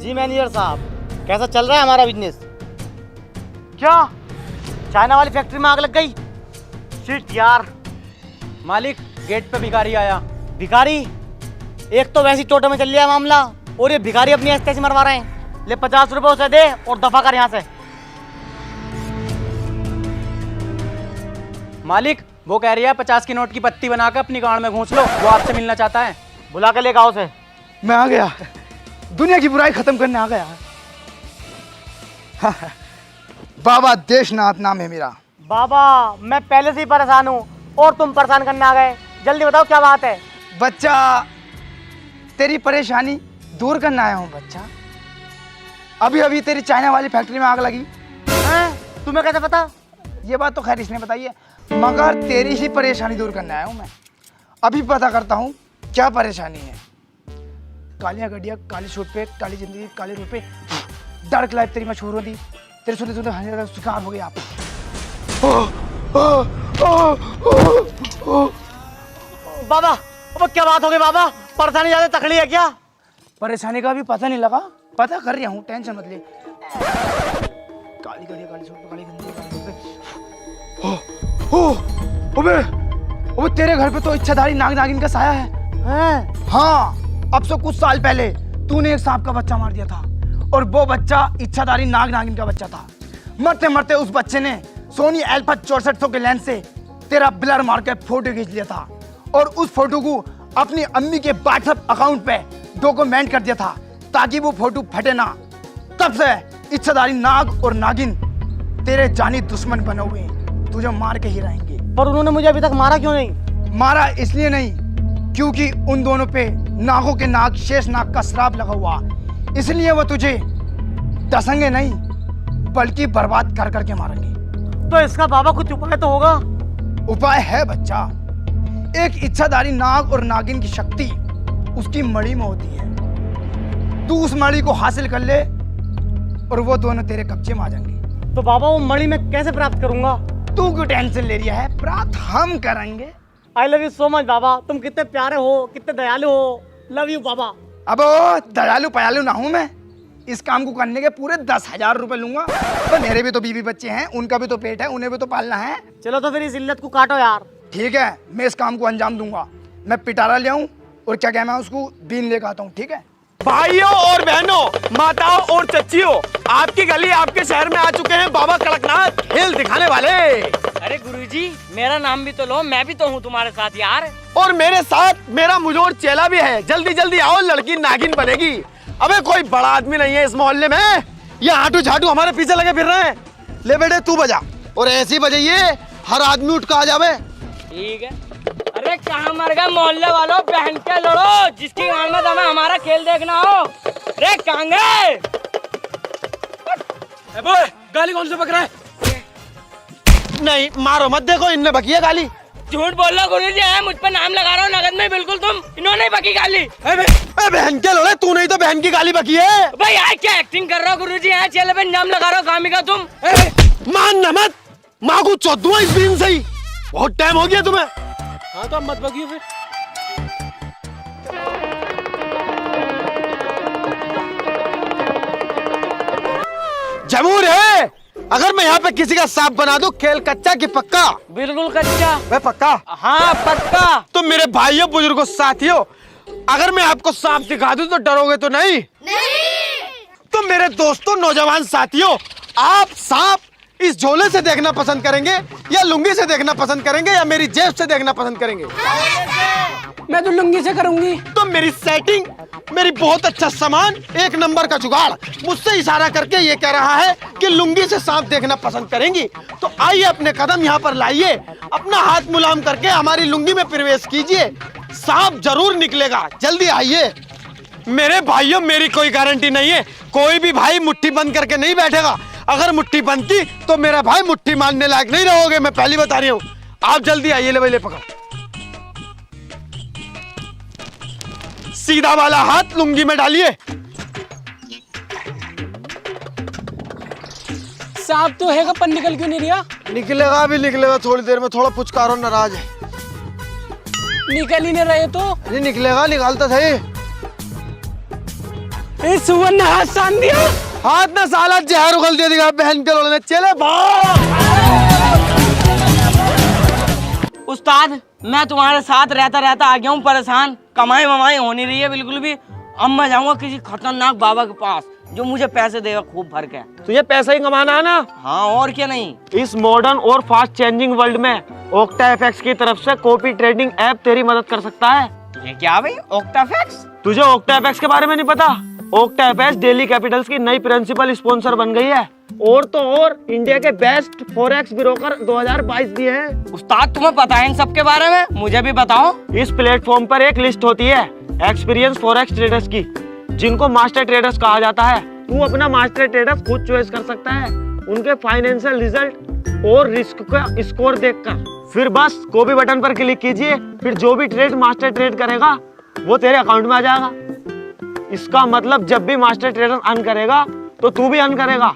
जी manager साहब, कैसा चल रहा है हमारा बिजनेस? क्या चाइना वाली फैक्ट्री में आग लग गई? शिट यार। मालिक, गेट पे भिखारी आया। भिखारी? एक तो वैसी टोटो में चल लिया मामला, और ये भिखारी अपनी ऐसे मरवा रहे हैं। ले 50 रुपए उसे दे और दफा कर यहाँ से। मालिक, वो कह रही है 50 की नोट की पत्ती बनाकर अपनी गांड में घूंस लो, वो आपसे मिलना चाहता है। बुला के लेकर आओ उसे। मैं आ गया, दुनिया की बुराई खत्म करने आ गया। बाबा देशनाथ नाम है मेरा। बाबा, मैं पहले से ही परेशान हूँ और तुम परेशान करने आ गए। जल्दी बताओ क्या बात है। बच्चा, तेरी परेशानी दूर करने आया हूँ बच्चा। अभी अभी तेरी चाइना वाली फैक्ट्री में आग लगी। हैं? तुम्हें कैसे पता? ये बात तो खैर इसने बताई है, मगर तेरी ही परेशानी दूर करने आया हूँ मैं। अभी पता करता हूँ क्या परेशानी है। कालियाँ गड्डियाँ, काली शूट पे, काली जिंदगी, काले रुपए, डार्क लाइफ तेरी मशहूर होती। तेरे सुनते सुनते हंसने का शिकार हो गए आप। बाबा, अब क्या बात हो गई बाबा? परेशानी ज्यादा तकड़ी है क्या? परेशानी का भी पता नहीं लगा, पता कर रहा हूँ, टेंशन मत ले। काली गड्डियाँ, काली शूट पे, काली जिंदगी, काले रुपए। अबे तेरे घर पे तो इच्छाधारी नाग नागिन का साया है। हाँ, अब से कुछ साल पहले तूने एक सांप का बच्चा मार दिया था, और वो बच्चा इच्छाधारी नाग नागिन का बच्चा था। मरते मरते उस बच्चे ने सोनी अल्फा 6400 के लेंस से तेरा ब्लर मार के फोटो खींच लिया था, और उस फोटो को अपनी अम्मी के व्हाट्सएप अकाउंट पे डॉक्यूमेंट कर दिया था ताकि वो फोटो फटे ना। तब से इच्छाधारी नाग और नागिन तेरे जानी दुश्मन बने हुए हैं, तुझे मार के ही रहेंगे। पर उन्होंने मुझे अभी तक मारा क्यों नहीं? मारा इसलिए नहीं क्योंकि उन दोनों पे नागों के नाग शेष नाग का श्राप लगा हुआ, इसलिए वो तुझे डसेंगे नहीं बल्कि बर्बाद कर करके मारेंगे। तो इसका बाबा कुछ उपाय तो होगा? उपाय है बच्चा। एक इच्छाधारी नाग और नागिन की शक्ति उसकी मणि में होती है। तू उस मणि को हासिल कर ले और वो दोनों तेरे कब्जे में आ जाएंगे। तो बाबा वो मणि मैं कैसे प्राप्त करूंगा? तू क्यों टेंशन ले रहा है, प्राप्त हम करेंगे। I love you so much बाबा, तुम कितने प्यारे हो, कितने दयालु हो। लव यू बाबा। अब दयालु पयालु ना हूं मैं, इस काम को करने के पूरे 10,000 रुपए लूंगा। तो मेरे भी तो बीवी बच्चे हैं, उनका भी तो पेट है, उन्हें भी तो पालना है। चलो तो फिर इस इल्लत को काटो यार। ठीक है, मैं इस काम को अंजाम दूंगा। मैं पिटारा ले आऊं और क्या कहना है उसको बीन लेकर आता हूँ, ठीक है? भाइयों और बहनों, माताओं और चच्चियों, आपकी गली आपके शहर में आ चुके हैं बाबा कड़कनाथ खेल दिखाने वाले। अरे गुरुजी, मेरा नाम भी तो लो, मैं भी तो हूँ तुम्हारे साथ यार। और मेरे साथ मेरा मुजोर चेला भी है। जल्दी जल्दी आओ, लड़की नागिन बनेगी। अबे कोई बड़ा आदमी नहीं है इस मोहल्ले में, ये हाटू झाटू हमारे पीछे लगे फिर रहे हैं। ले बेटे तू बजा, और ऐसी बजाइए हर आदमी उठ कर आ जावे। ठीक है। अरे कहाँ मर गए मोहल्ले वालों, बहन के लड़ो, जिसकी गांड में दम है हमारा खेल देखना हो। अरे कहाँ गए? गाली कौन से बक रहा है? नहीं मारो मत, देखो इनने बकी है गाली। झूठ बोल रहा गुरुजी, है मुझ पर नाम लगा रहा हूँ नगद में बिल्कुल तुम। इन्होंने बकी गाली। बहन के लोड़े, तू नहीं तो बहन की गाली बकी है। भाई यार क्या एक्टिंग कर रहा हो गुरुजी, है चेले पे नाम लगा रहा हो कामी का तुम। मान न मत, माँ को चौदह इस दिन से ही बहुत टाइम हो गया तुम्हें। हाँ तो अब मत बकियो फिर। जरूर है, अगर मैं यहाँ पे किसी का सांप बना दूं, खेल कच्चा की पक्का? बिल्कुल कच्चा। मैं पक्का? हाँ पक्का। तो मेरे भाइयों बुजुर्गों साथियों, अगर मैं आपको सांप दिखा दूं तो डरोगे तो नहीं? तो मेरे दोस्तों नौजवान साथियों, आप सांप इस झोले से देखना पसंद करेंगे या लुंगी से देखना पसंद करेंगे या मेरी जेब से देखना पसंद करेंगे? मैं तो लुंगी से करूंगी। तो मेरी सेटिंग, मेरी बहुत अच्छा सामान, एक नंबर का जुगाड़ मुझसे इशारा करके ये कह रहा है कि लुंगी से सांप देखना पसंद करेंगी। तो आइए अपने कदम यहाँ पर लाइए, अपना हाथ मुलायम करके हमारी लुंगी में प्रवेश कीजिए, सांप जरूर निकलेगा। जल्दी आइए। मेरे भाइयों, मेरी कोई गारंटी नहीं है, कोई भी भाई मुट्ठी बंद करके नहीं बैठेगा। अगर मुट्ठी बंद की तो मेरा भाई मुट्ठी मारने लायक नहीं रहोगे, मैं पहली बता रही हूँ। आप जल्दी आइए। ले भाई ले पकड़, सीधा वाला हाथ लुंगी में डालिए। सांप तो है, पर निकल क्यों नहीं रहा? निकलेगा, अभी निकलेगा थोड़ी देर में। थोड़ा पुचकारो, नाराज है। निकल ही नहीं रहे तो? नहीं निकलेगा, निकालता सही। इस सुवन ने हाथ सान दिया। हाथ ना साला जहर उगल दे देगा बहन के लोड़े ने। चले भाग। उस्ताद मैं तुम्हारे साथ रहता रहता आ गया हूँ परेशान, कमाई वमाई हो नहीं रही है बिल्कुल भी। अब मैं जाऊंगा किसी खतरनाक बाबा के पास जो मुझे पैसे देगा खूब भर के। तुझे पैसा ही कमाना है ना? हाँ और क्या नहीं। इस मॉडर्न और फास्ट चेंजिंग वर्ल्ड में OctaFX की तरफ से कॉपी ट्रेडिंग ऐप तेरी मदद कर सकता है। ये क्या भाई OctaFX? तुझे OctaFX के बारे में नहीं पता? OctaFX डेली कैपिटल्स की नई प्रिंसिपल स्पॉन्सर बन गई है और तो और इंडिया के बेस्ट फॉरेक्स ब्रोकर 2022 भी है। उस्ताद तुम्हें पता है इन सब के बारे में? मुझे भी बताओ। इस प्लेटफॉर्म पर एक लिस्ट होती है एक्सपीरियंस फॉरेक्स ट्रेडर्स की, जिनको मास्टर ट्रेडर्स कहा जाता है। तू अपना मास्टर ट्रेडर्स खुद चॉइस कर सकता है उनके फाइनेंशियल रिजल्ट और रिस्क का स्कोर देखकर। फिर बस कॉपी बटन पर क्लिक कीजिए, फिर जो भी ट्रेड मास्टर ट्रेड करेगा वो तेरे अकाउंट में आ जाएगा। इसका मतलब जब भी मास्टर ट्रेडर अर्न करेगा तो तू भी अर्न करेगा।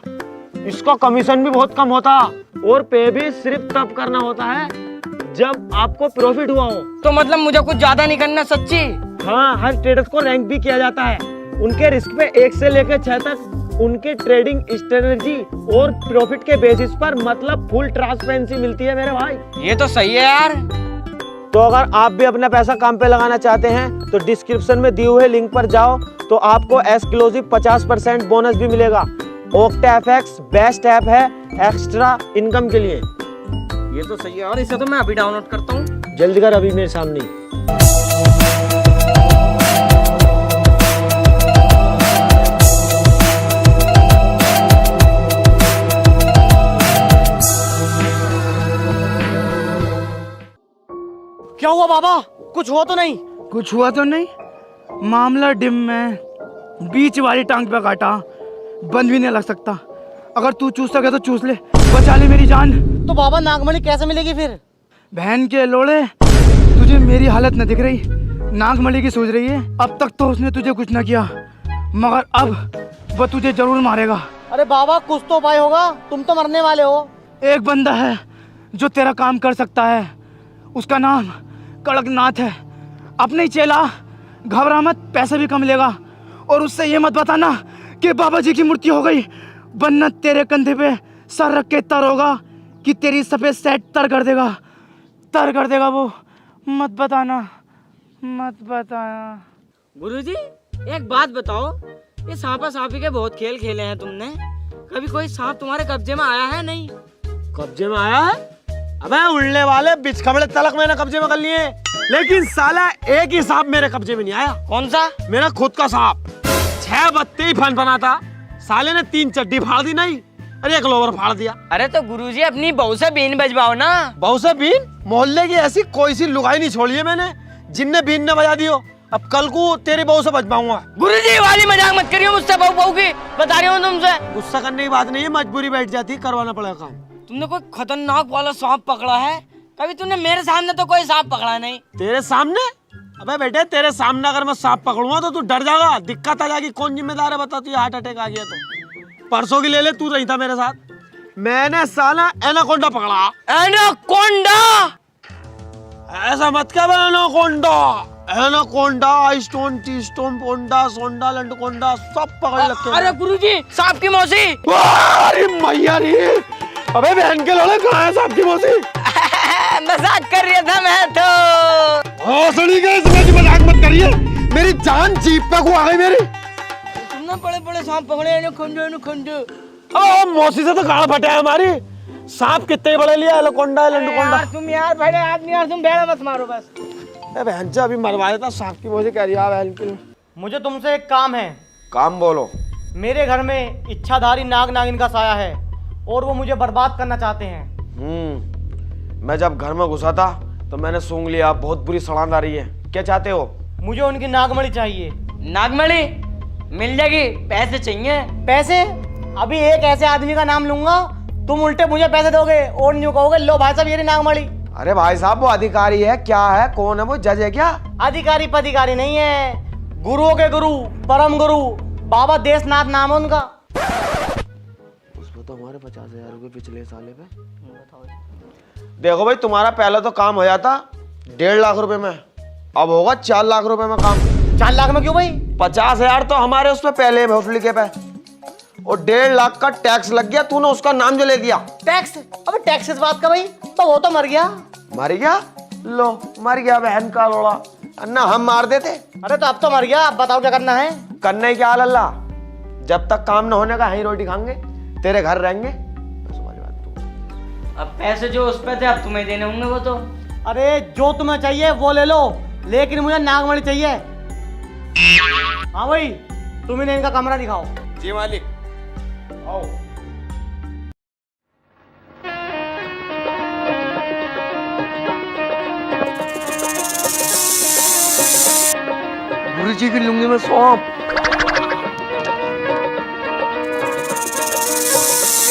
इसका कमीशन भी बहुत कम होता और पे भी सिर्फ तब करना होता है जब आपको प्रॉफिट हुआ हो। तो मतलब मुझे कुछ ज्यादा नहीं करना सच्ची? हाँ, हर ट्रेडर्स को रैंक भी किया जाता है। उनके रिस्क पे 1 से लेकर 6 तक उनके ट्रेडिंग स्ट्रेटजी और प्रॉफिट के बेसिस पर मतलब फुल ट्रांसपेरेंसी मिलती है मेरे भाई। ये तो सही है यार। तो अगर आप भी अपना पैसा काम पे लगाना चाहते हैं तो डिस्क्रिप्शन में दिए हुए लिंक पर जाओ तो आपको एक्सक्लूसिव 50% बोनस भी मिलेगा। OctaFX बेस्ट ऐप है एक्स्ट्रा इनकम के लिए। ये तो सही है और इसे तो मैं अभी डाउनलोड करता हूँ। जल्दी कर अभी मेरे सामने। क्या हुआ बाबा? कुछ हुआ तो नहीं? कुछ हुआ तो नहीं, मामला डिम में बीच वाली टांग पे काटा, बंद भी नहीं लग सकता। अगर तू चूस सके तो चूस ले, बचा ले मेरी जान। तो बाबा नागमणि कैसे मिलेगी फिर? बहन के लोड़े, तुझे मेरी हालत न दिख रही? नागमणि की सोच रही है। अब तक तो उसने तुझे कुछ न किया, मगर अब वह तुझे जरूर मारेगा। अरे बाबा कुछ तो उपाय होगा, तुम तो मरने वाले हो। एक बंदा है जो तेरा काम कर सकता है, उसका नाम कड़कनाथ है। अपने ही चेला, घबरा मत, पैसे भी कम लेगा। और उससे ये मत बताना कि बाबा जी की मूर्ति हो गई, वरना तेरे कंधे पे सर रख के तर होगा कि तेरी सफेद सेट तर कर देगा वो। मत बताना, मत बताना। गुरुजी एक बात बताओ, ये सांपा सांपी के बहुत खेल खेले हैं तुमने, कभी कोई सांप तुम्हारे कब्जे में आया है नहीं? कब्जे में आया है? अबे उड़ने वाले बिचखबड़े तलक मैंने कब्जे में कर लिए, लेकिन साला एक ही सांप मेरे कब्जे में नहीं आया। कौन सा? मेरा खुद का सांप। 6 बत्ते ही फन था, साले ने 3 चड्डी फाड़ दी नहीं, अरे 1 लोवर फाड़ दिया। अरे तो गुरुजी अपनी बहू से बीन बजवाओ ना। बहू से बीन? मोहल्ले की ऐसी कोई सी लुगाई नहीं छोड़ी है मैंने जिनने बीन न बजा दी हो। अब कल को तेरी बहू से बजवाऊंगा। गुरुजी वाली मजाक मत करियो मुझसे, बहू की बता रही हूँ तुमसे। गुस्सा करने की बात नहीं है, मजबूरी बैठ जाती है, करवाना पड़ेगा काम। तुमने कोई खतरनाक वाला सांप पकड़ा है? कभी तुमने मेरे सामने तो कोई सांप पकड़ा नहीं। तेरे सामने? अबे बेटे तेरे सामने अगर मैं सांप पकड़ूंगा तो तू डर जाएगा, दिक्कत आ जाएगी। कौन जिम्मेदार है बता? तुझे हार्ट अटैक आ गया तो परसों की ले ले, तू नहीं था मेरे साथ। मैंने साला एनाकोंडा पकड़ा। एनाकोंडा? ऐसा मत कह एनाकोंडा। एनाकोंडा, स्टोन, टी स्टोन, पोंडा, सोंडा, लंडकोंडा सब पकड़ रखे। अरे गुरुजी सांप की मौसी। अरे मैया रे, अबे बहन के लोड़े कहाँ है सांप की मौसी? मजाक कर रहा था मैं तो। हौसली के इसमें की मजाक मत करिए, मेरी जान जीप पे को आ गई मेरी। तुमने बड़े बड़े सांप पकड़े, एनाकोंडा। ओ मौसी से तो गाड़ फटे है हमारी। सांप कितने बड़े लिया, एनाकोंडा, लंडकोंडा। यार तुम यार बड़े आदमी यार, तुम बेड़ा मत मारो बस। बहन से अभी मरवा देता, सांप की मौसी कह रही है बहन की। मुझे तुमसे एक काम है। काम बोलो। मेरे घर में इच्छाधारी नाग नागिन का साया है और वो मुझे बर्बाद करना चाहते हैं। मैं जब घर में घुसा था तो मैंने सूंघ लिया, बहुत बुरी सड़ांध आ रही है। क्या चाहते हो? मुझे उनकी नागमणि चाहिए। नागमणि मिल जाएगी, पैसे चाहिए। पैसे? अभी एक ऐसे आदमी का नाम लूंगा, तुम उल्टे मुझे पैसे दोगे और न्यू कहोगे लो भाई साहब ये रही नागमणि। अरे भाई साहब वो अधिकारी है, क्या है, कौन है वो, जज है क्या? अधिकारी पदिकारी नहीं है, गुरुओं के गुरु, परम गुरु बाबा देशनाथ नाम है उनका। उसमें तो हमारे 50,000 रुपए पिछले साले पे। देखो भाई तुम्हारा पहले तो काम हो जाता 1.5 लाख रुपए में, अब होगा 4 लाख रुपए में काम। 4 लाख में क्यों भाई? 50,000 तो हमारे उसमें पहले होटल के पे, और 1.5 लाख का टैक्स लग गया। तूने उसका नाम जो ले दिया। टैक्स? अबे टैक्स इस बात का भाई, तो वो तो मर गया। मर गया? लो मर गया बहन का लोड़ा, अन्ना हम मार देते। अरे तो अब तो मर गया, अब बताओ क्या करना है? करना ही क्या अल्लाह, जब तक काम ना होने का यहीं रोटी खाएंगे, तेरे घर रहेंगे। अब पैसे जो उस पे थे अब तुम्हें देने होंगे वो तो। अरे जो तुम्हें चाहिए वो ले लो, लेकिन मुझे नागमणि चाहिए। हाँ भाई, तुम ही इनका कमरा दिखाओ। जी मालिक। आओ। गुरु जी की लुंगी में सौंप।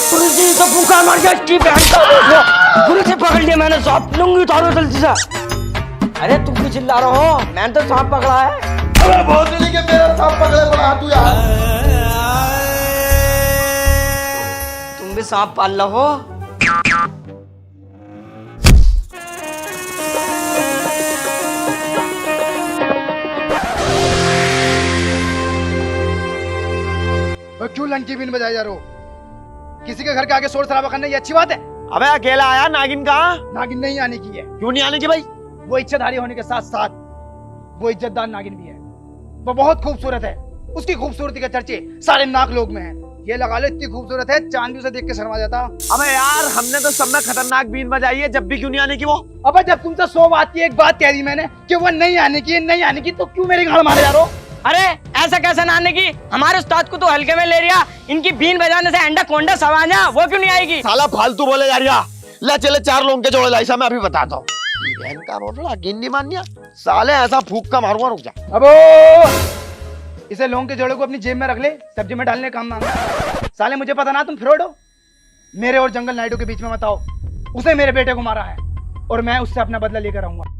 गुरु जी तो भूखा मर गया की बहन का। गुरु जी पकड़ लिया मैंने, सांप लूंगी उतारो जल्दी से। अरे तुम क्यों चिल्ला रहे हो? मैंने तो सांप पकड़ा है। अरे बहुत नहीं कि मेरा सांप पकड़े पड़ा तू यार। तुम भी सांप पाल लो हो। क्यों लंकी बीन बजाए जा रहे हो? किसी के घर के आगे शोर शराबा करना ये अच्छी बात है? अबे अकेला आया, नागिन कहाँ? नागिन नहीं आने की है। क्यों नहीं आने की भाई? वो इच्छाधारी होने के साथ साथ वो इज्जतदार नागिन भी है। वो बहुत खूबसूरत है, उसकी खूबसूरती के चर्चे सारे नाग लोग में हैं। ये लगा लो इतनी खूबसूरत है, चांद भी उसे देख के शर्मा जाता। अबे यार हमने तो सब में खतरनाक बीन बजाई है, जब भी क्यों नहीं आने की वो? अबे जब तुमसे 100 बात की एक बात कह दी मैंने कि वो नहीं आने की, नहीं आने की, तो क्यों मेरी गाड़ मारे जा रहे हो? अरे ऐसा कैसे ना आने की? हमारे उस्ताद को तो हल्के में ले लिया, इनकी बीन बजाने से अंडा कोंडा सवाना, वो क्यों नहीं आएगी? साला फालतू बोले जा रहा। ले चले 4 लोगों के जोड़े लाइसा, मैं अभी बताता हूँ। बहन का रोटला गिन नहीं मानिया साले, ऐसा फूक का मारूंगा, रुक जा। अबो इसे लोगों के जोड़े को अपनी जेब में रख ले, सब्जी में डालने काम मांगा। साले मुझे पता ना तुम फ्रॉड हो। मेरे और जंगल नाइडो के बीच में बताओ, उसने मेरे बेटे को मारा है और मैं उससे अपना बदला लेकर आऊंगा।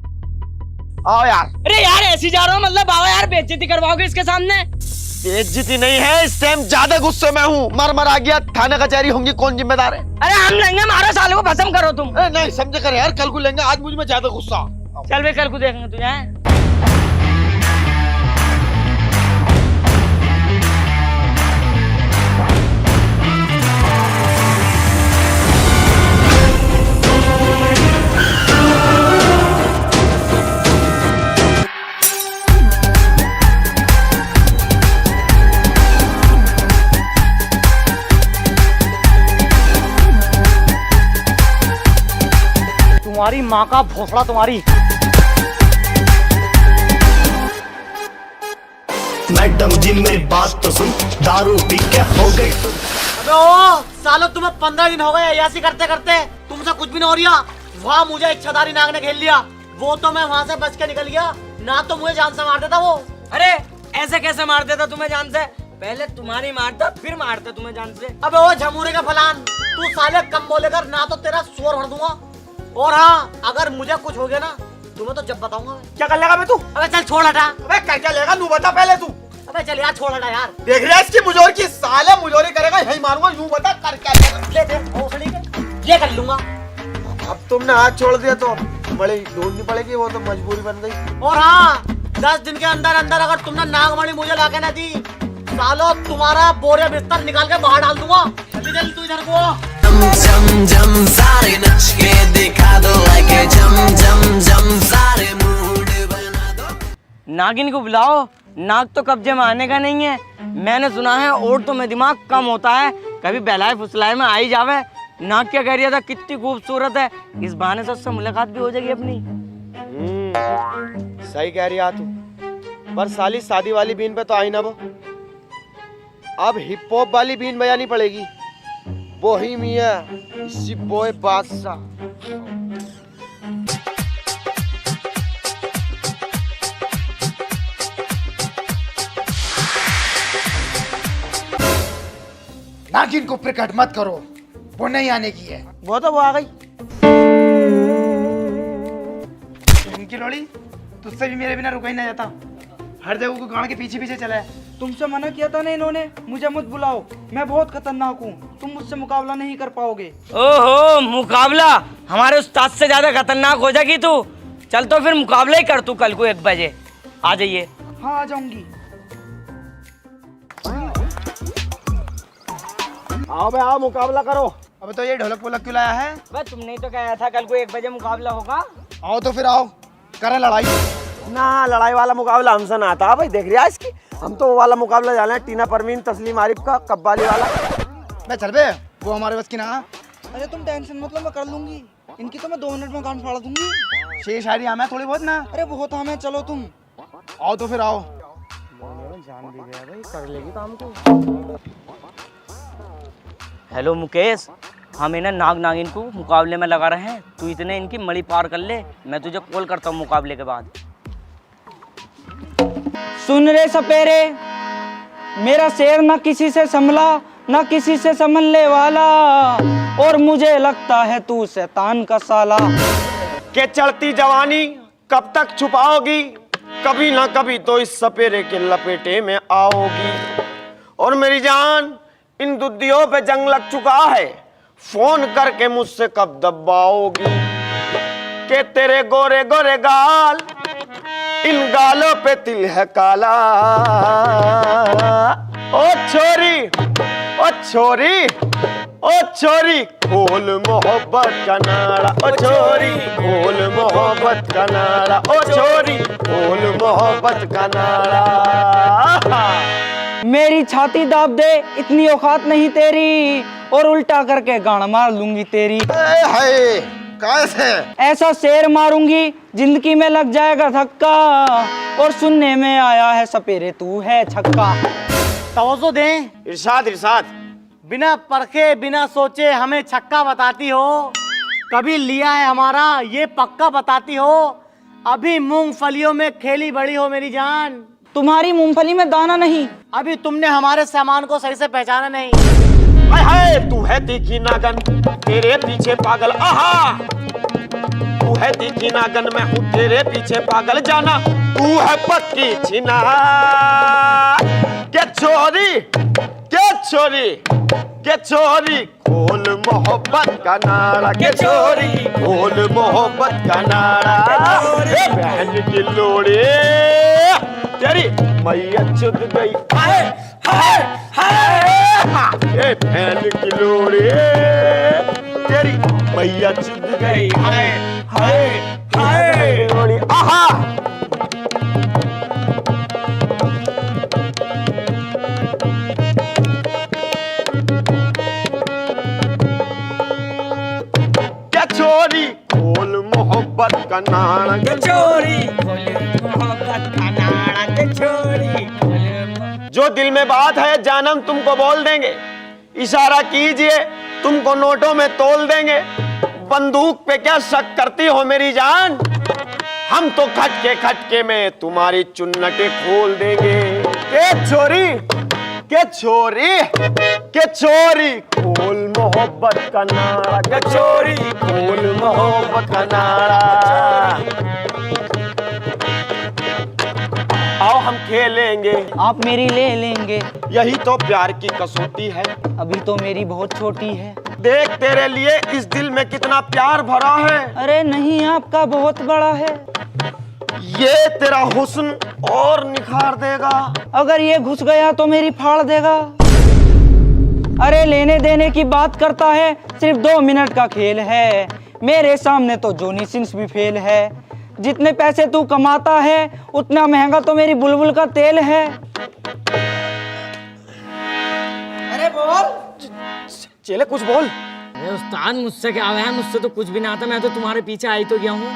आओ यार। अरे यार ऐसी जा रहा हूँ, मतलब बाबा यार बेइज्जती करवाओगे इसके सामने? बेइज्जती नहीं है, इस टाइम ज्यादा गुस्से में हूँ। मर आ गया, थाना कचहरी होंगी, कौन जिम्मेदार है? अरे हम लेंगे, मारो साले को, भस्म करो तुम। अरे नहीं समझे कर यार, कल को लेंगे, आज मुझ में ज्यादा गुस्सा। चल भाई कल को देखेंगे तुझे। तुम्हारी माँ का भोसड़ा तुम्हारी। मैडम जी मेरी बात तो सुन, दारू पी के हो गई। अबे ओ सालो, तुम्हें 15 दिन हो गए अय्यासी करते करते, तुमसे कुछ भी नहीं हो रहा। वहाँ मुझे इच्छाधारी नाग ने खेल लिया, वो तो मैं वहाँ से बच के निकल गया, ना तो मुझे जान से मार देता वो। अरे ऐसे कैसे मार देता तुम्हें जान से? पहले तुम्हारी मारता फिर मारता तुम्हें जान से। अबे ओ झमूरे का फलान, तू साले कम बोलेकर, ना तो तेरा सुअर भर दूंगा, और हाँ अगर मुझे कुछ हो गया ना तुम्हें तो जब बताऊंगा। क्या कर लेगा मैं तू? अबे चल छोड़ हटा। अबे क्या लेगा तू बता पहले तू। अबे चल यार छोड़ हटा यार। देख रहा है इसकी मुजोर की, साले मुजोरी करेगा यही मारूंगा, यूं बता कर क्या लेगा? ले दे भोसड़ी के, ये कर लूंगा। अब तुमने हाथ छोड़ दिया तो बड़ी ढूंढनी पड़ेगी, वो तो मजबूरी बन गई। और हाँ 10 दिन के अंदर अंदर अगर तुमने नागमणि मुझे लाके ना दी, सालो तुम्हारा बोरे बिस्तर निकाल के बाहर डाल दूंगा। जल्दी जल्दी तू इधर को। जम जम सारे नच के दिखा दो, लाइक जम जम जम सारे मूड बना दो। नागिन को बुलाओ, नाग तो कब्जे में आने का नहीं है। मैंने सुना है औरतों में दिमाग कम होता है, कभी बहलाए फुसलाए में आई जावे। नाग क्या कह रहा था, कितनी खूबसूरत है, इस बहाने से उससे मुलाकात भी हो जाएगी अपनी। सही कह रही है तू, पर साली शादी वाली बीन पे तो आई ना वो, अब हिप हॉप वाली बीन बजानी पड़ेगी। बोहेमिया इसी बॉय बादशाह। नागिन को प्रकट मत करो, वो नहीं आने की है। वो तो वो आ गई। इनकी लोड़ी तुझसे भी मेरे बिना रुका ही नहीं जाता, हर जगह को गाड़ के पीछे पीछे चला है। तुमसे मना किया था ना इन्होंने, मुझे मत बुलाओ, मैं बहुत खतरनाक हूँ, तुम मुझसे मुकाबला नहीं कर पाओगे। ओहो मुकाबला, हमारे उस्ताद से ज्यादा खतरनाक हो जाएगी तू। चल तो फिर मुकाबला ही कर तू कल को 1 बजे। आ जाइए। हाँ आ जाऊंगी। आओ बे आओ, मुकाबला करो। अबे तो ये ढोलक पोलक क्यों लाया है? भाई तुमने ही तो कहा था कल को 1 बजे मुकाबला होगा। आओ तो फिर आओ, करें लड़ाई। ना लड़ाई वाला मुकाबला हमसे ना आता भाई, देख रहा है इसकी। हम तो वो वाला मुकाबला जाना है, टीना परवीन तस्लीम आरिफ का कब्बाली वाला। मैं चल बे, वो हमारे बस की ना। अरे तुम टेंशन मत लो, मैं कर लूंगी। इनकी तो मैं 2 मिनट में गान फाड़ दूंगी। शेर शायरी हमें थोड़ी बहुत ना। अरे बहुत हमें, चलो तुम। आओ तो फिर आओ। हेलो मुकेश, हम इन्हें नाग नागिन को मुकाबले में लगा रहे हैं। तू इतने इनकी मड़ी पार कर ले, मैं तुझे कॉल करता हूँ मुकाबले के बाद। सुन रे सपेरे, मेरा शेर ना किसी से संभला ना किसी से संभलने वाला, और मुझे लगता है तू शैतान का साला। के चढ़ती जवानी कब तक छुपाओगी, कभी ना कभी तो इस सपेरे के लपेटे में आओगी। और मेरी जान, इन दुद्धियों पे जंग लग चुका है, फोन करके मुझसे कब दबाओगी। के तेरे गोरे गोरे गाल, इन गालों पे तिल है काला। ओ छोरी, ओ छोरी, ओ छोरी, खोल मोहब्बत का नाड़ा। ओ छोरी, खोल मोहब्बत का नाड़ा। ओ छोरी, खोल मोहब्बत का नाड़ा। मेरी छाती दाब दे, इतनी औकात नहीं तेरी, और उल्टा करके गाना मार लूंगी तेरी। हाय कैसे? ऐसा शेर मारूंगी जिंदगी में लग जाएगा धक्का, और सुनने में आया है सपेरे तू है छक्का। तवज्जो दें, इरशाद इरशाद। बिना परखे बिना सोचे हमें छक्का बताती हो, कभी लिया है हमारा ये पक्का बताती हो। अभी मूंगफलियों में खेली बड़ी हो मेरी जान, तुम्हारी मूंगफली में दाना नहीं। अभी तुमने हमारे सामान को सही से पहचाना नहीं। हाय हाय, तू है तीखी नागन, तेरे पीछे पागल। आहा, तू है तीखी नागन, मैं हूँ तेरे पीछे पागल। जाना तू है पक्की छिना। क्या छोरी, क्या छोरी, क्या छोरी, खोल मोहब्बत का नाड़ा। क्या छोरी, खोल मोहब्बत का नाड़ा। ए बहन की लोड़ी, तेरी मैया चुद गई। हाय हाय हाय, ए बहन की लोड़ी, तेरी मैया चुद गई। हाय हाय हाय लोड़ी। आहा, क्या छोरी, खोल मोहब्बत का नाड़ा। क्या छोरी, मोहब्बत का नाड़ा। क्या छोरी, जो दिल में बात है जानम तुमको बोल देंगे। इशारा कीजिए तुमको नोटों में तोल देंगे। बंदूक पे क्या शक करती हो मेरी जान, हम तो खटके खटके में तुम्हारी चुन्नटें खोल देंगे। के छोरी, के छोरी, के छोरी, खोल मोहब्बत का नाड़ा। के छोरी, खोल मोहब्बत का नाड़ा। आओ हम खेलेंगे, आप मेरी ले लेंगे, यही तो प्यार की कसौटी है। अभी तो मेरी बहुत छोटी है। देख तेरे लिए इस दिल में कितना प्यार भरा है। अरे नहीं, आपका बहुत बड़ा है। ये तेरा हुस्न और निखार देगा। अगर ये घुस गया तो मेरी फाड़ देगा। अरे लेने देने की बात करता है, सिर्फ 2 मिनट का खेल है। मेरे सामने तो जॉनी सिंस भी फेल है। जितने पैसे तू कमाता है उतना महंगा तो मेरी बुलबुल का तेल है। अरे बोल। चले कुछ बोल। अरे उस्ताद, मुझसे क्या है, मुझसे तो कुछ भी ना आता। मैं तो तुम्हारे पीछे आई तो गया हूँ।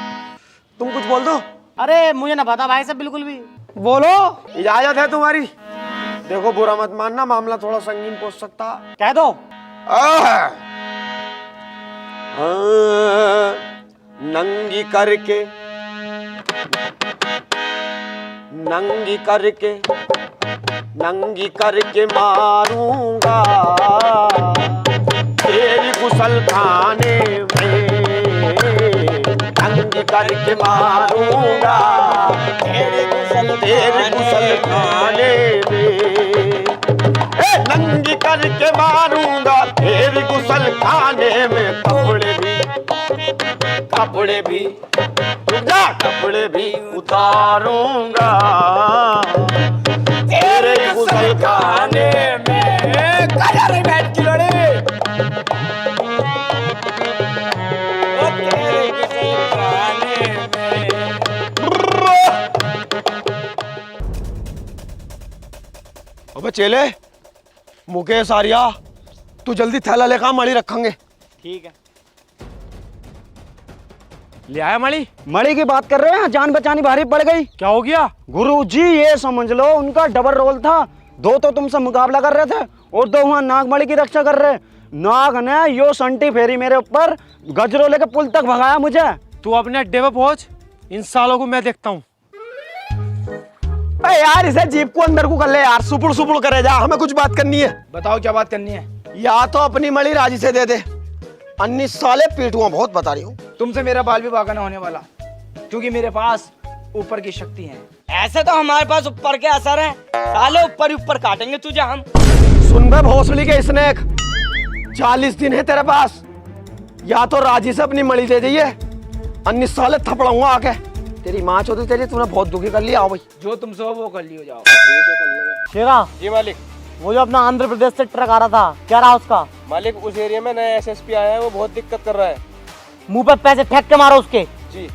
तुम कुछ बोल दो। अरे मुझे ना पता भाई साहब बिल्कुल भी। बोलो। इजाजत है तुम्हारी। देखो बुरा मत मानना, मामला थोड़ा संगीन पहुंच सकता। कह दो। नंगी करके, नंगी करके, नंगी करके मारूंगा तेरी गुसल खाने में। नंगी करके मारूंगा तेरी गुसल खाने में। नंगी करके मारूंगा तेरी गुसल खाने में। कपड़े भी रुक जा, कपड़े भी उतारूंगा तेरे गुसल खाने में। बैठ की लोड़ी। चेले मुकेश आर्या तू जल्दी थैला लेकर मणि रखेंगे। ठीक है। ले आया मणि? मणि की बात कर रहे हैं, जान बचानी भारी पड़ गई। क्या हो गया? गुरुजी ये समझ लो उनका डबल रोल था। दो तो तुमसे मुकाबला कर रहे थे और दो वहां नागमणि की रक्षा कर रहे। नाग ने यो संटी फेरी मेरे ऊपर, गजरो लेके पुल तक भगाया मुझे। तू अपने अड्डे पे पहुंच, इन सालों को मैं देखता हूँ। यार इसे जीप को अंदर को कर ले यार, सुपुड़ सुपुड़ करे जा, हमें कुछ बात करनी है। बताओ क्या बात करनी है? या तो अपनी मणि राजी से दे दे, अन्नी साले पीटुआ बहुत बता रही हूँ। तुमसे मेरा बाल भी बाका नहीं होने वाला, क्योंकि मेरे पास ऊपर की शक्ति है। ऐसे तो हमारे पास ऊपर के असर है, साले ऊपर ही ऊपर काटेंगे तुझे हम। सुन बे भोसड़ी के स्नेक, 40 दिन है तेरे पास, या तो राजी से अपनी मणि दे जाइए, अन्नी साले थपड़ाऊंगा आके। तेरी माँ चौधरी तेरी तूने बहुत दुखी कर लिया। आओ भाई जो तुमसे हो वो कर लियो जाओ। शेरा, जी मालिक। वो जो अपना आंध्र प्रदेश से ट्रक आ रहा था, क्या रहा उसका? मालिक उस एरिया में नया एसएसपी आया है, वो बहुत दिक्कत कर रहा है। मुंह पे पैसे फेंक के मारो उसके। जी।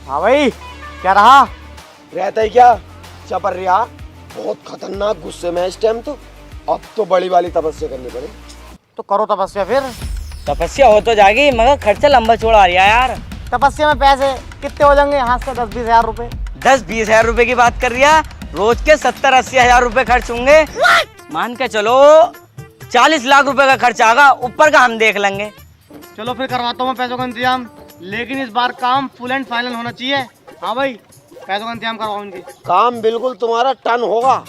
हाँ भाई, क्या रहा? रहता ही क्या चपर रिया, बहुत खतरनाक गुस्से में है इस टाइम। तो अब तो बड़ी वाली तपस्या करनी पड़े। तो करो तपस्या फिर। तपस्या हो तो जाएगी मगर खर्चा लंबा चौड़ा आ रहा है यार। तपस्या में पैसे कितने हो जाएंगे? हाथ से 10-20 हजार रुपए। 10-20 हजार रुपए की बात कर रही है? रोज के 70-80 हजार रुपए खर्च होंगे। मान के चलो 40 लाख रुपए का खर्च आएगा, ऊपर का हम देख लेंगे। चलो फिर करवाता हूँ मैं पैसों का इंतजाम, लेकिन इस बार काम फुल एंड फाइनल होना चाहिए। हाँ भाई, पैसों का इंतजाम करवाओ इनकी। काम बिल्कुल तुम्हारा टन होगा।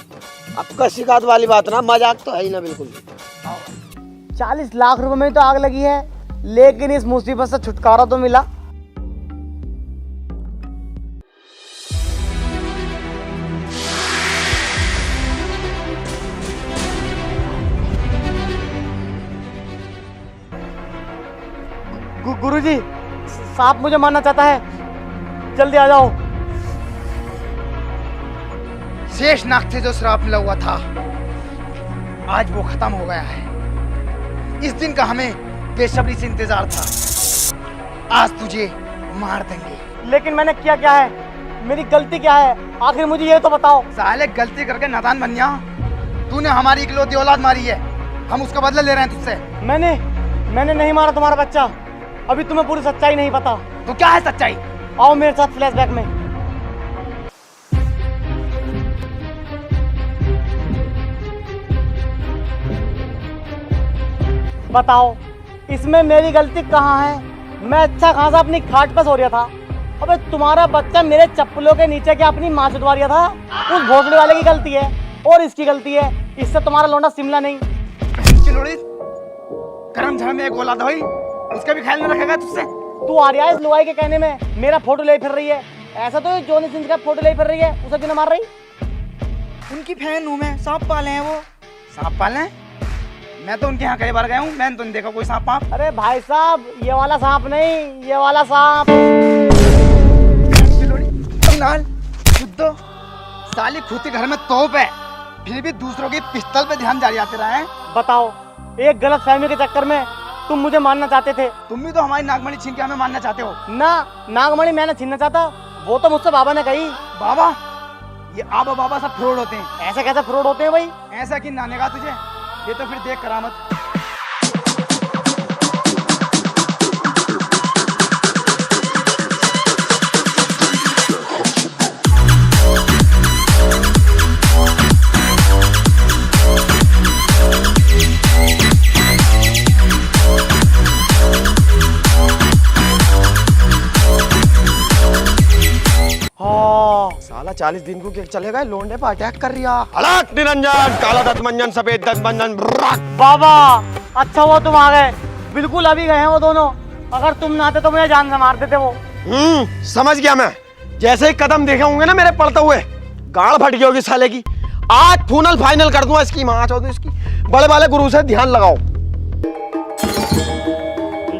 अब का शिकायत वाली बात ना, मजाक तो है ही ना बिल्कुल। 40 लाख रुपए में तो आग लगी है, लेकिन इस मुसीबत से छुटकारा तो मिला। गुरुजी, सांप मुझे मारना चाहता है, जल्दी आ जाओ। शेष नाग से जो श्राप मिला हुआ था, आज वो खत्म हो गया है। इस दिन का हमें बेसब्री से इंतजार था। आज तुझे मार देंगे। लेकिन मैंने किया क्या है? मेरी गलती क्या है? आखिर मुझे ये तो बताओ। साले गलती करके नादान बन जा। तूने हमारी इकलौती औलाद मारी है, हम उसका बदला ले रहे हैं तुझसे। मैंने नहीं मारा तुम्हारा बच्चा। अभी तुम्हें पूरी सच्चाई नहीं पता। तो क्या है सच्चाई? आओ मेरे साथ फ्लैशबैक में। बताओ, इसमें मेरी गलती कहाँ है? मैं अच्छा खासा अपनी खाट पर सो रहा था, अबे तुम्हारा बच्चा मेरे चप्पलों के नीचे क्या अपनी माँ चुदवा रहा था? उस भोसड़ी वाले की गलती है और इसकी गलती है, इससे तुम्हारा लौंडा शिमला नहीं। करम धर्म में एक औलाद हुई, उसका भी ख्याल नहीं रखेगा तुझसे। तू आ रहा है इस लुगाई के कहने में मेरा फोटो ले फिर रही है। ऐसा तो जॉनी सिंह का फोटो ले फिर रही है, उसे क्यों ना मार रही? उनकी फैन हूँ मैं, सांप पाले हैं वो। सांप पाले हैं? मैं तो उनके यहाँ कई बार गया हूँ, मैंने तो नहीं देखा कोई सांप पाप। अरे भाई साहब, ये वाला सांप नहीं, ये वाला सांप। शुद्ध साली खुद के घर में तोप है, फिर भी दूसरों की पिस्तौल पे ध्यान जारी आते रहे हैं। बताओ, एक गलत फहमी के चक्कर में तुम मुझे मारना चाहते थे। तुम भी तो हमारी नागमणि छीन के हमें मारना चाहते हो ना। नागमणि मैंने छीनना चाहता, वो तो मुझसे बाबा ने कही। बाबा? ये आबा बाबा सब फ्रॉड होते हैं। ऐसे कैसे फ्रॉड होते हैं भाई? ऐसा कि नानेगा तुझे, ये तो फिर देख करामत। साला 40 दिन को क्या चलेगा, लोंडे पर अटैक कर रिया। अलग निरंजन, काला दंत मंजन, सफेद दंत मंजन। बाबा, अच्छा हुआ तुम आ गए। बिल्कुल अभी गए हैं वो दोनों, अगर तुम ना आते तो मुझे जान से मार देते वो। समझ गया मैं। जैसे ही कदम देखे होंगे ना मेरे पड़ते हुए, गाड़ फट गई होगी साले की। आज फाइनल कर दूंगा इसकी माँ चौधरी इसकी। बड़े वाले गुरु से ध्यान लगाओ। हम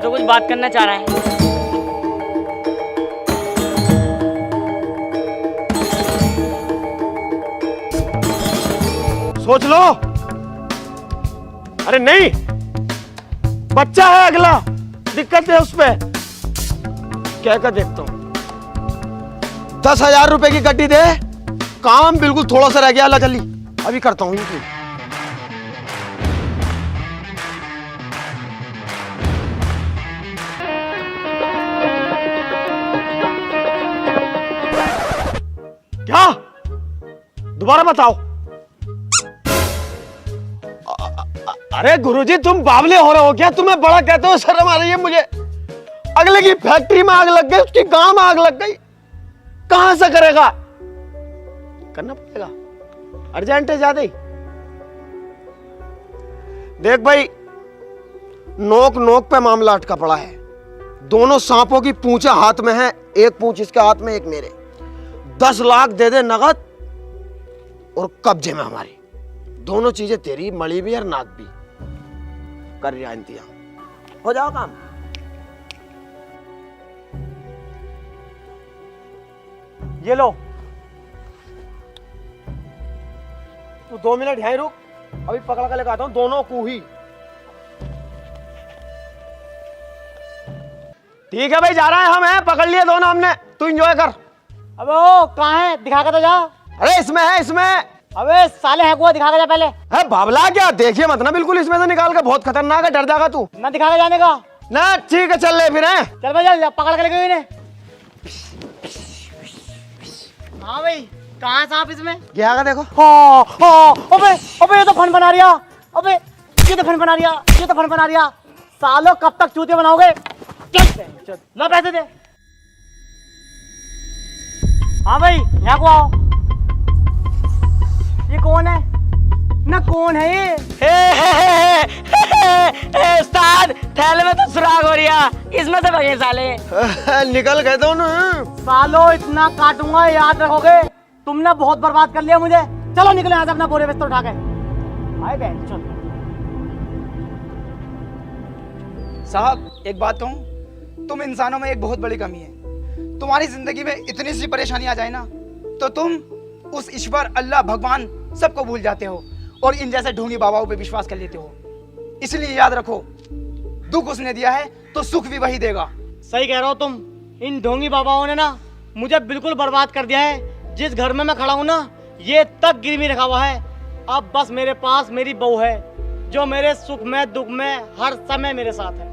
तो कुछ बात करना चाह रहे हैं। सोच लो। अरे नहीं, बच्चा है अगला, दिक्कत है उस पे। क्या कर देखता हूं। 10,000 रुपए की गड्डी दे, काम बिल्कुल थोड़ा सा रह गया। अल्लाह जल्दी अभी करता हूँ इनकी। क्या? दोबारा बताओ। अरे गुरुजी तुम बावले हो रहे हो क्या? तुम्हें बड़ा कहते हो, शर्म आ रही है मुझे। अगले की फैक्ट्री में आग लग गई, उसकी गांव में आग लग गई, कहां से करेगा? करना पड़ेगा, अर्जेंट है ज्यादा ही। देख भाई, नोक नोक पे मामला अटका पड़ा है। दोनों सांपों की पूंछें हाथ में है, एक पूंछ इसके हाथ में, एक मेरे। 10 लाख दे दे नगद और कब्जे में हमारी। दोनों चीजें तेरी, मणि भी और नाक भी। कर रहा इंतजाम, हो जाओ काम। ये लो। तू 2 मिनट यहीं रुक, अभी पकड़ कर लेकर आता हूं दोनों को ही। ठीक है भाई, जा रहा है हम, हैं पकड़ लिए दोनों हमने, तू एंजॉय कर। अबे ओ कहाँ है? दिखा के तो जा। अरे इसमें है, इसमें। अबे साले है को दिखा के जा पहले। है बाबला क्या? देखिए मत ना बिल्कुल इसमें से निकाल के, बहुत खतरनाक है, डर जाएगा तू। ना दिखा के जाने का ना ठीक है, चल ले फिर। है चल भाई, चल पकड़ के लेके इन्हें। हाँ भाई, कहाँ है सांप इसमें? क्या है देखो। हाँ हाँ, अबे अबे ये तो फन बना रिया। अबे ये तो फन बना रिया, ये तो फन बना रिया। सालों कब तक चूतिया बनाओगे? चल लो पैसे दे। हाँ भाई, यहाँ को आओ। ये कौन है? ना कौन है ये? उस्ताद, थैले में तो सुराग हो रहा, इसमें से भगे साले। निकल गए दोनों। सालों इतना काटूंगा, याद रखोगे? तुमने बहुत बर्बाद कर लिया मुझे। चलो निकलो यहाँ से अपना बोरे बिस्तर उठा के। आए बहन चल। साहब एक बात कहूँ, तुम इंसानों में एक बहुत बड़ी कमी है। तुम्हारी जिंदगी में इतनी सी परेशानी आ जाए ना, तो तुम उस ईश्वर, अल्लाह, भगवान सबको भूल जाते हो और इन जैसे ढोंगी बाबाओं पे विश्वास कर लेते हो। इसलिए याद रखो, दुख उसने दिया है तो सुख भी वही देगा। सही कह रहे हो तुम। इन ढोंगी बाबाओं ने ना मुझे बिल्कुल बर्बाद कर दिया है। जिस घर में मैं खड़ा हूँ ना, ये तक गिरवी रखा हुआ है। अब बस मेरे पास मेरी बहू है, जो मेरे सुख में दुख में हर समय मेरे साथ है।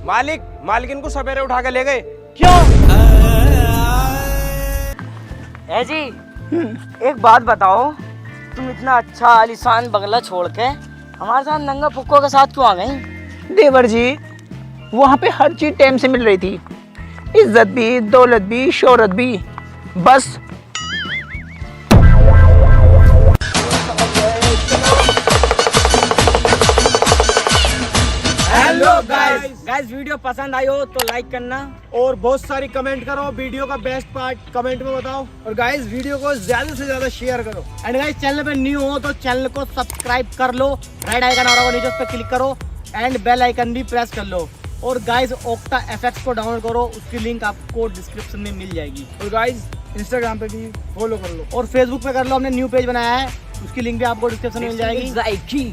मालिक इनको सवेरे उठा के ले गए। क्यों? है जी, एक बात बताओ, तुम इतना अच्छा आलीशान बंगला छोड़ के हमारे साथ नंगा फुक्को के साथ क्यों आ गई? देवर जी, वहाँ पे हर चीज टाइम से मिल रही थी, इज्जत भी, दौलत भी, शोहरत भी। बस हेलो गाइस, वीडियो पसंद आई हो तो लाइक करना और बहुत सारी कमेंट करो। वीडियो का बेस्ट पार्ट कमेंट में बताओ। और गाइस, वीडियो को ज्यादा से ज्यादा शेयर करो। एंड गाइस, चैनल पे न्यू हो तो चैनल को सब्सक्राइब कर लो। रेड आइकन आ रहा होगा नीचे, उस पर क्लिक करो एंड बेल आइकन भी प्रेस कर लो। और गाइस, ओक्टा एफएक्स को डाउनलोड करो, उसकी लिंक आपको डिस्क्रिप्शन में मिल जाएगी। और गाइस, इंस्टाग्राम पे भी फॉलो कर लो और फेसबुक पे कर लो, हमने न्यू पेज बनाया है, उसकी लिंक भी आपको डिस्क्रिप्शन में मिल जाएगी।